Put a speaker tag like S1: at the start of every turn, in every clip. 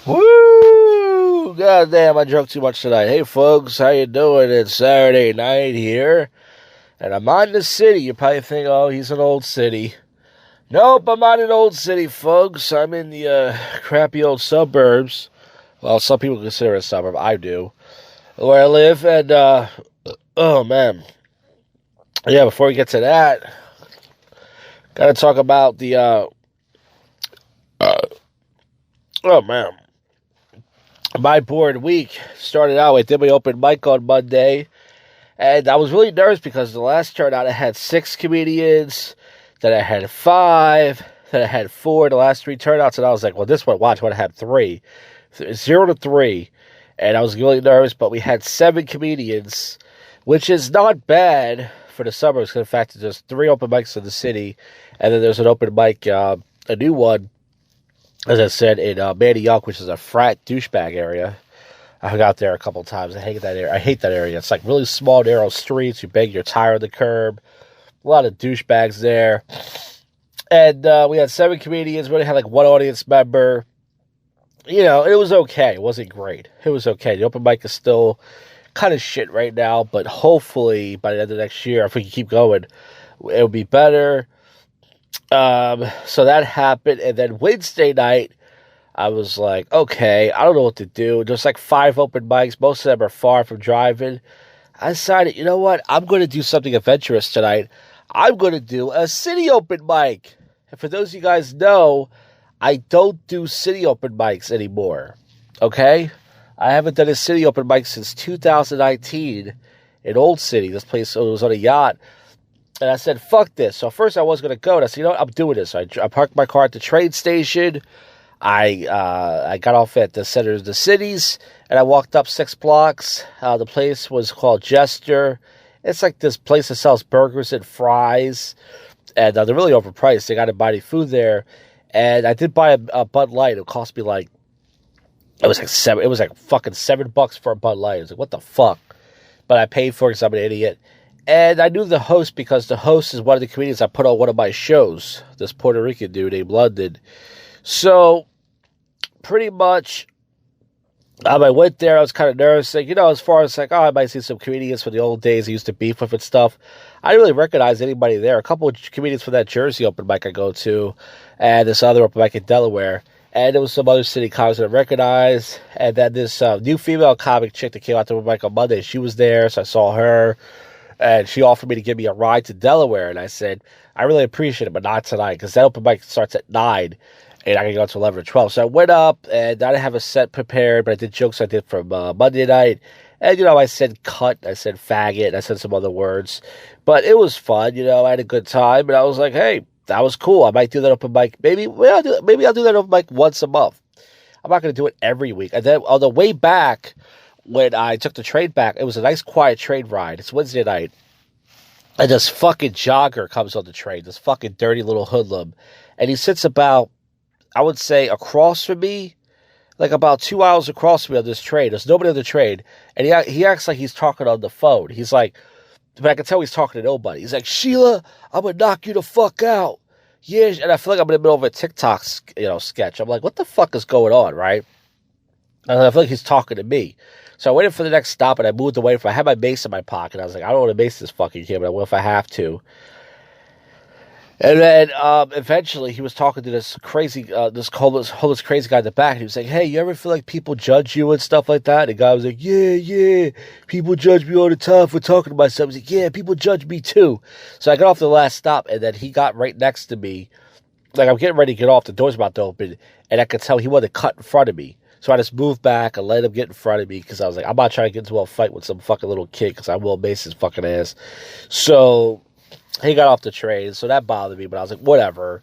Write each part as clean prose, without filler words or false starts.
S1: Woo! God damn, I drunk too much tonight. Hey folks, how you doing? It's Saturday night here, and I'm on the city. You probably think, oh, he's an old city. Nope, I'm not an old city, folks. I'm in the crappy old suburbs. Well, some people consider it a suburb. I do. Where I live, and, oh, man. Yeah, before we get to that, gotta talk about the, oh, man. My bored week started out. I did my open mic on Monday, and I was really nervous because the last turnout I had 6 comedians, then I had 5, then I had 4, the last 3 turnouts, and I was like, well, this one, watch, I had 3. 0 to 3, and I was really nervous, but we had 7 comedians, which is not bad for the suburbs, because in fact, there's 3 open mics in the city, and then there's an open mic, a new one, as I said, in Manayunk, which is a frat douchebag area. I hung out there a couple times. I hate that area. It's like really small, narrow streets. You bang your tire on the curb. A lot of douchebags there. And we had 7 comedians. We only had like 1 audience member. You know, it was okay. It wasn't great. It was okay. The open mic is still kind of shit right now, but hopefully by the end of next year, if we can keep going, it'll be better. So that happened, and then Wednesday night, I was like, okay, I don't know what to do. There's like 5 open mics. Most of them are far from driving. I decided, you know what? I'm going to do something adventurous tonight. I'm going to do a city open mic. And for those of you guys know, I don't do city open mics anymore. Okay? I haven't done a city open mic since 2019 in Old City. This place was on a yacht. And I said, fuck this. So first I was going to go. And I said, you know what? I'm doing this. So I parked my car at the train station. I got off at the center of the cities. And I walked up 6 blocks. The place was called Jester. It's like this place that sells burgers and fries. And they're really overpriced. They got to buy any food there. And I did buy a Bud Light. It cost me like, it was like fucking $7 for a Bud Light. I was like, what the fuck? But I paid for it because I'm an idiot. And I knew the host because the host is one of the comedians I put on one of my shows. This Puerto Rican dude named London. So, pretty much, I went there. I was kind of nervous. Like, you know, as far as like, oh, I might see some comedians from the old days I used to beef with and stuff. I didn't really recognize anybody there. A couple of comedians from that Jersey open mic I go to. And this other open mic in Delaware. And there was some other city comics that I recognized. And then this new female comic chick that came out to open mic on Monday. She was there, so I saw her. And she offered me to give me a ride to Delaware. And I said, I really appreciate it, but not tonight. Because that open mic starts at 9. And I can go to 11 or 12. So I went up, and I didn't have a set prepared. But I did jokes I did from Monday night. And, you know, I said cut. I said faggot. I said some other words. But it was fun. You know, I had a good time. And I was like, hey, that was cool. I might do that open mic. Maybe I'll do that open mic once a month. I'm not going to do it every week. And then on the way back, when I took the train back, it was a nice quiet train ride. It's Wednesday night. And this fucking jogger comes on the train, this fucking dirty little hoodlum. And he sits about, I would say, across from me, like about 2 hours across from me on this train. There's nobody on the train. And he acts like he's talking on the phone. He's like, but I can tell he's talking to nobody. He's like, Sheila, I'm going to knock you the fuck out. Yeah. And I feel like I'm in the middle of a TikTok, sketch. I'm like, what the fuck is going on, right? And I feel like he's talking to me. So I waited for the next stop, and I moved away from. I had my mace in my pocket. I was like, I don't want to mace this fucking kid, but I will if I have to. And then eventually, he was talking to this crazy, this homeless crazy guy in the back. And he was like, "Hey, you ever feel like people judge you and stuff like that?" And the guy was like, "Yeah, people judge me all the time for talking to myself." He's like, "Yeah, people judge me too." So I got off the last stop, and then he got right next to me. Like I'm getting ready to get off. The door's about to open, and I could tell he wanted to cut in front of me. So I just moved back and let him get in front of me because I was like, I'm not trying to get into a fight with some fucking little kid because I will mace his fucking ass. So he got off the train, so that bothered me, but I was like, whatever.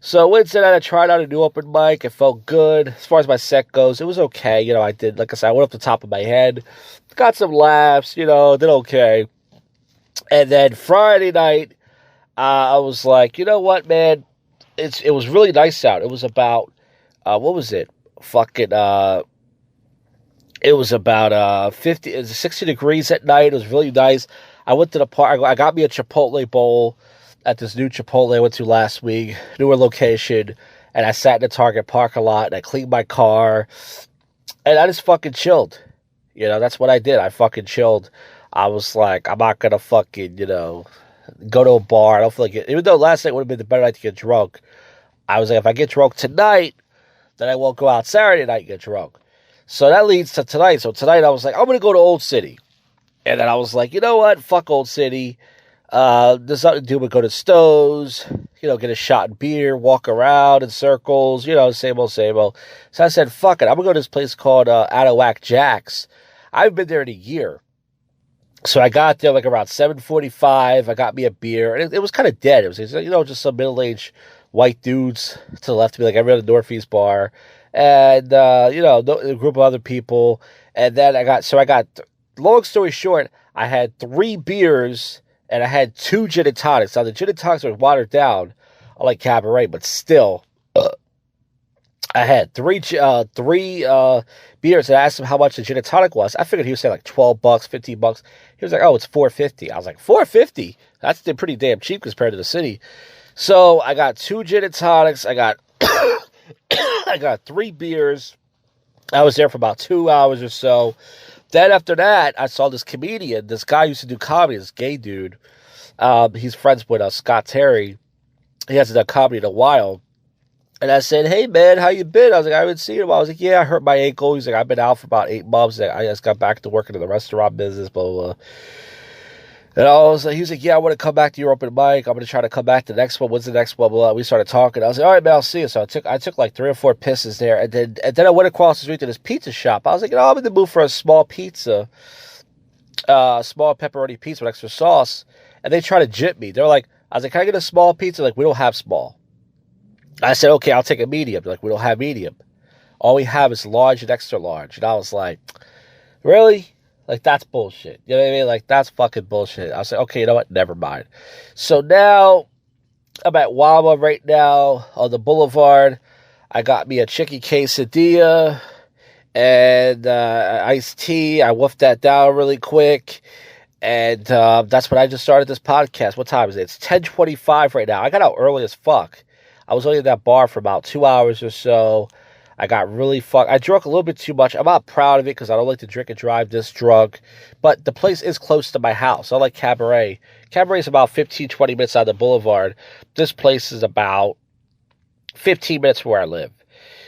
S1: So Wednesday night, I tried out a new open mic. It felt good. As far as my set goes, it was okay. You know, I did, like I said, I went off the top of my head, got some laughs, you know, did okay. And then Friday night, I was like, you know what, man? It was really nice out. It was about, what was it? It was about 60 degrees at night. It was really nice. I went to the park. I got me a Chipotle bowl at this new Chipotle I went to last week. Newer location. and I sat in the Target parking lot, and I cleaned my car, and I just fucking chilled. You know, that's what I did. I fucking chilled. I was like, I'm not gonna fucking, go to a bar. I don't feel like it. Even though last night would have been the better night to get drunk, I was like, if I get drunk tonight, then I won't go out Saturday night and get drunk. So that leads to tonight. So tonight I was like, I'm gonna go to Old City. And then I was like, you know what? Fuck Old City. There's nothing to do but go to Stowe's, get a shot of beer, walk around in circles, same old, same old. So I said, fuck it. I'm going to go to this place called Out of Whack Jack's. I've been there in a year. So I got there like around 7:45. I got me a beer. And it was kind of dead. It was, just some middle-aged white dudes to the left of me, like every other Northeast bar. And, a group of other people. And then I got, long story short, I had 3 beers and I had 2 gin and tonics. Now, the gin and tonics were watered down, like Cabaret, but still, I had 3 beers and I asked him how much the gin and tonic was. I figured he was saying like $12, $15. He was like, oh, it's $4.50. I was like, $4.50? That's pretty damn cheap compared to the city. So I got 2 gin and tonics. I got, I got 3 beers. I was there for about 2 hours or so. Then after that, I saw this comedian. This guy used to do comedy, this gay dude. He's friends with Scott Terry. He hasn't done comedy in a while. And I said, hey, man, how you been? I was like, I haven't seen him. I was like, yeah, I hurt my ankle. He's like, I've been out for about 8 months. I just got back to working in the restaurant business, blah, blah, blah. And he was like, yeah, I want to come back to your open mic. I'm going to try to come back to the next one. When's the next one? Blah, blah. We started talking. I was like, all right, man, I'll see you. So I took like 3 or 4 pisses there. And then I went across the street to this pizza shop. I was like, I'm in the mood for a small pizza, small pepperoni pizza with extra sauce. And they tried to jip me. I was like, can I get a small pizza? Like, we don't have small. I said, okay, I'll take a medium. They're like, we don't have medium. All we have is large and extra large. And I was like, really? Like, that's bullshit. You know what I mean? Like, that's fucking bullshit. I was like, okay, you know what? Never mind. So now, I'm at Wawa right now on the boulevard. I got me a chicken quesadilla and iced tea. I wolfed that down really quick. And that's when I just started this podcast. What time is it? It's 10:25 right now. I got out early as fuck. I was only at that bar for about 2 hours or so. I got really fucked. I drank a little bit too much. I'm not proud of it because I don't like to drink and drive this drunk. But the place is close to my house. I like Cabaret. Cabaret is about 15, 20 minutes on the boulevard. This place is about 15 minutes from where I live.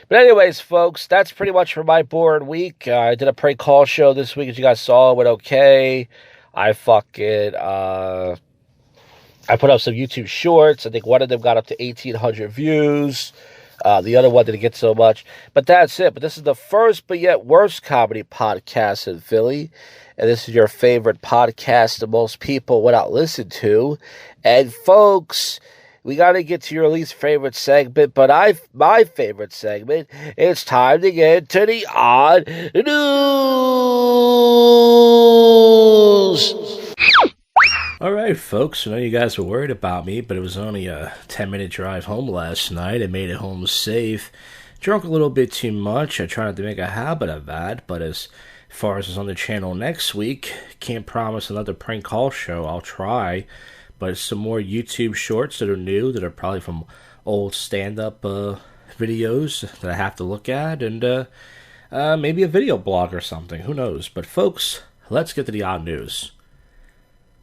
S1: But anyways, folks, that's pretty much for my boring week. I did a prank call show this week, as you guys saw. It went okay. I fucking... I put up some YouTube shorts. I think one of them got up to 1,800 views. The other one didn't get so much. But that's it. But this is the first but yet worst comedy podcast in Philly. And this is your favorite podcast that most people would not listen to. And folks, we got to get to your least favorite segment. But my favorite segment, it's time to get to the odd news. All right, folks, I know you guys were worried about me, but it was only a 10-minute drive home last night. I made it home safe. Drunk a little bit too much. I tried not to make a habit of that, but as far as is on the channel next week, can't promise another prank call show. I'll try, but some more YouTube shorts that are new, that are probably from old stand-up videos that I have to look at, and maybe a video blog or something. Who knows? But, folks, let's get to the odd news.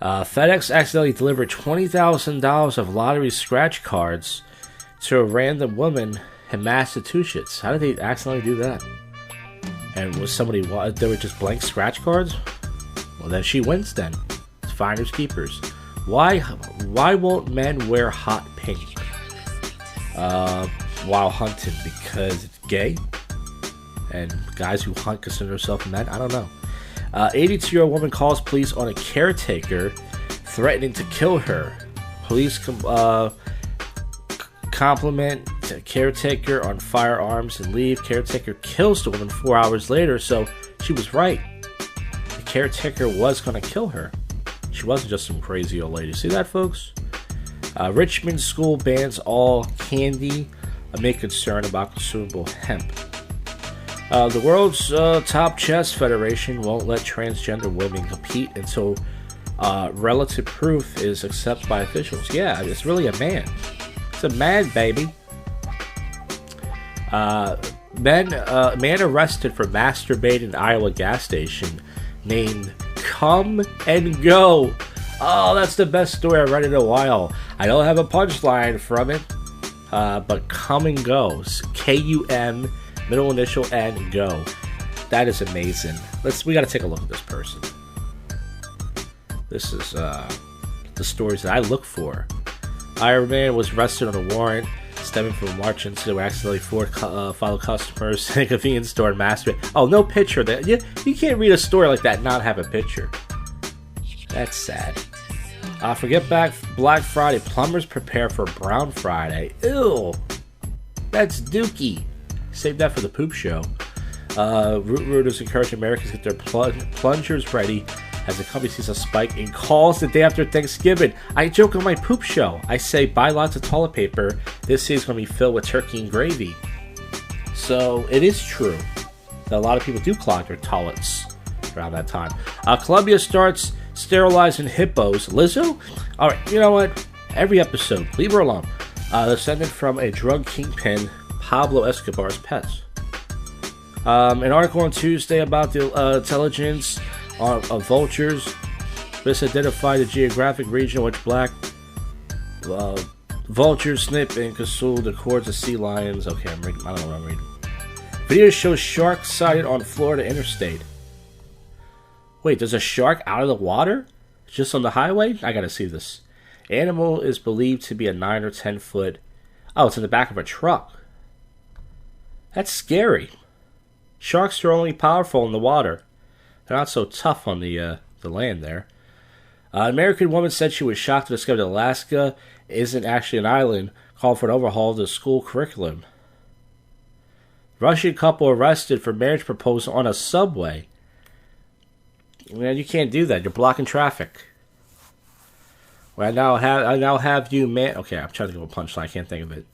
S1: FedEx accidentally delivered $20,000 of lottery scratch cards to a random woman in Massachusetts. How did they accidentally do that? And was somebody, they were just blank scratch cards? Well, then she wins then. It's finders keepers. Why won't men wear hot pink while hunting? Because it's gay? And guys who hunt consider themselves men? I don't know. 82-year-old woman calls police on a caretaker threatening to kill her. Police compliment caretaker on firearms and leave. Caretaker kills the woman 4 hours later, so she was right. The caretaker was going to kill her. She wasn't just some crazy old lady. See that, folks? Richmond school bans all candy amid concern about consumable hemp. The world's top chess federation won't let transgender women compete until relative proof is accepted by officials. Yeah, it's really a man. It's a man, baby. Man arrested for masturbating at Iowa gas station named Come and Go. Oh, that's the best story I've read in a while. I don't have a punchline from it, but Come and Go. K-U-M, middle initial N, Go. That is amazing. We gotta take a look at this person. This is the stories that I look for. Iron Man was arrested on a warrant stemming from March incident where accidentally followed customers in a convenience store and masturbate. Oh, no picture. You can't read a story like that and not have a picture. That's sad. Forget Black Friday. Plumbers prepare for Brown Friday. Ew. That's dookie. Save that for the poop show. Rooters encourage Americans to get their plungers ready as the company sees a spike in calls the day after Thanksgiving. I joke on my poop show. I say, buy lots of toilet paper. This is going to be filled with turkey and gravy. So, it is true that a lot of people do clog their toilets around that time. Columbia starts sterilizing hippos. Lizzo? Alright, you know what? Every episode, leave her alone. Descended from a drug kingpin, Pablo Escobar's pets. An article on Tuesday about the intelligence of vultures. This identified a geographic region in which black vultures snip and consume the cords of sea lions. Okay, I don't know what I'm reading. Video shows shark sighted on Florida interstate. Wait, there's a shark out of the water? Just on the highway? I gotta see this. Animal is believed to be a 9 or 10 foot. Oh, it's in the back of a truck. That's scary. Sharks are only powerful in the water. They're not so tough on the land there. An American woman said she was shocked to discover that Alaska isn't actually an island, called for an overhaul of the school curriculum. Russian couple arrested for marriage proposal on a subway. Man, you can't do that. You're blocking traffic. Well, I now have you, man. Okay, I'm trying to give a punchline. I can't think of it.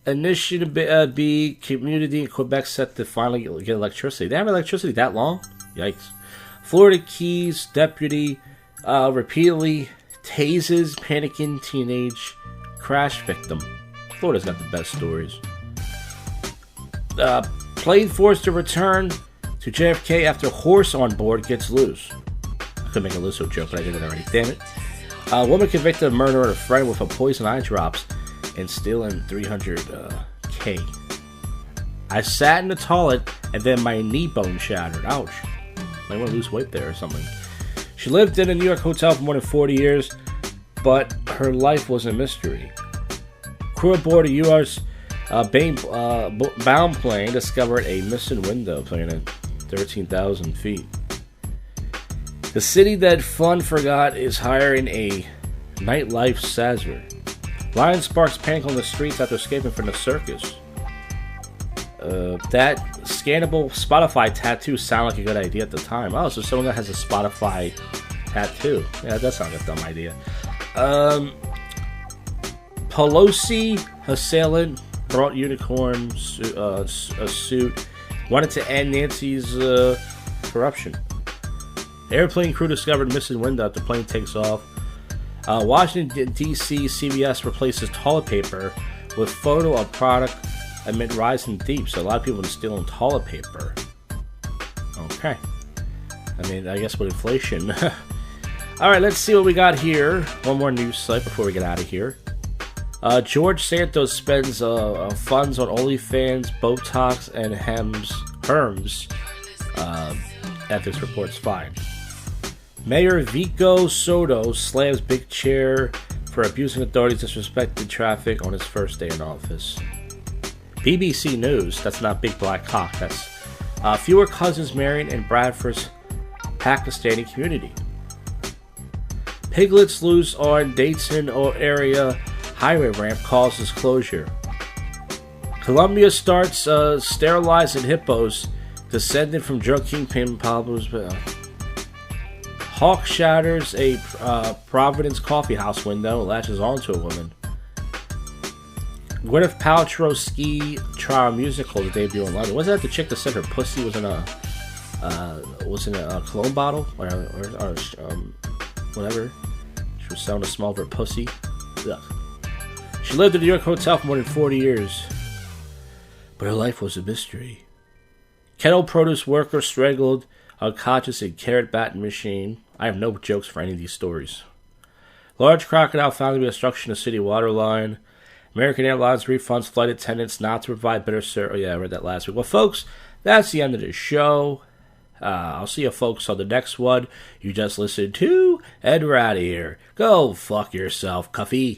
S1: Initiative B community in Quebec set to finally get electricity. They have electricity that long? Yikes. Florida Keys deputy repeatedly tases panicking teenage crash victim. Florida's got the best stories. Plane forced to return to JFK after horse on board gets loose. I could make a Lusso joke, but I did it already. Damn it. A woman convicted of murdering a friend with a poison eye drops and stealing $300K. I sat in the toilet and then my knee bone shattered. Ouch. Might want to lose weight there or something. She lived in a New York hotel for more than 40 years, but her life was a mystery. Crew aboard a U.S. bound plane discovered a missing window plane at 13,000 feet. The city that fun forgot is hiring a nightlife sazzer. Lion sparks panic on the streets after escaping from the circus. That scannable Spotify tattoo sounded like a good idea at the time. Oh, so someone that has a Spotify tattoo. Yeah, that sounds like a dumb idea. Pelosi assailant brought unicorn a suit. Wanted to end Nancy's corruption. Airplane crew discovered missing window after plane takes off. Washington, D.C. CVS replaces toilet paper with photo of product amid rising deep. So a lot of people are stealing toilet paper. Okay. I mean, I guess with inflation. Alright, let's see what we got here. One more news site before we get out of here. George Santos spends funds on OnlyFans, Botox, and Herms. Ethics reports fine. Mayor Vico Soto slams Big Chair for abusing authorities, disrespecting traffic on his first day in office. BBC News, that's not Big Black Cock, that's fewer cousins married in Bradford's Pakistani community. Piglets loose on Dayton area highway ramp causes closure. Colombia starts sterilizing hippos descended from drug kingpin Pablo's. Hawk shatters a Providence coffee house window and latches onto a woman. Gwyneth Paltrow ski trial musical to debut in London. Wasn't that the chick that said her pussy was in a cologne bottle or whatever? She was selling a small of her pussy. Ugh. She lived in a New York hotel for more than 40 years. but her life was a mystery. Kettle produce worker strangled unconscious in carrot batting machine. I have no jokes for any of these stories. Large crocodile found to be obstruction of city water line. American Airlines refunds flight attendants not to provide better service. Oh yeah, I read that last week. Well, folks, that's the end of the show. I'll see you folks on the next one you just listened to, and we're out of here. Go fuck yourself, Cuffy.